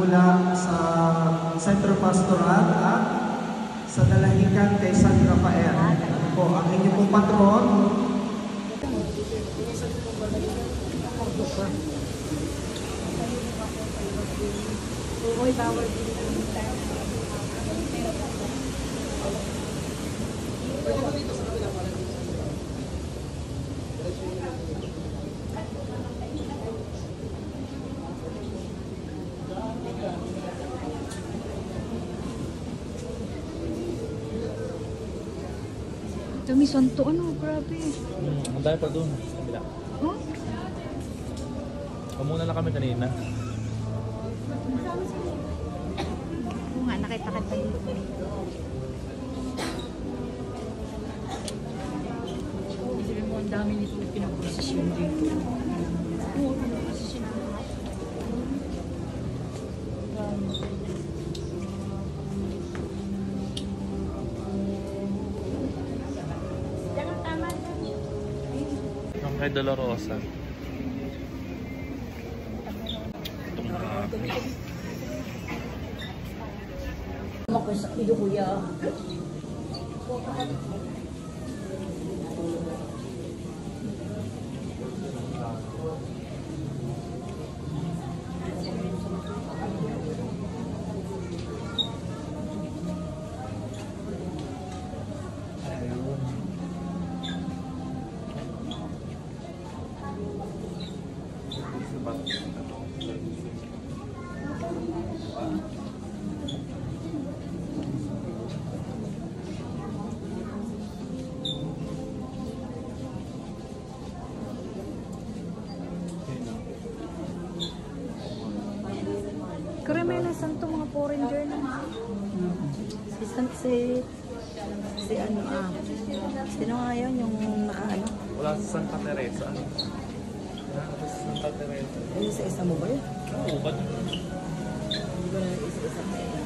mula sa Centro Pastoral at sa Dalahican kay San Rafael. Po, ang inyong pong patron. Uy, bawal din. Dami santo, ano, grabe. Ang dami pa doon, sa kabila. Huh? Pamuna lang kami kanina. Oo nga, nakita-kita dito. Sabi mo, ang dami nito pinaprosesyon dito. Oo, pinaprosesyon na lahat. Ang kay Dolorosa. Ako sa ilo kuya. Kaya may nasanto mga foreigner na. Si ano sino nga yun yung nakaano? Wala sa Santa Teresa. Wala sa Santa Teresa. Isa-isa mo ba yun? Oo, ba't? Hindi ba na isa-isa?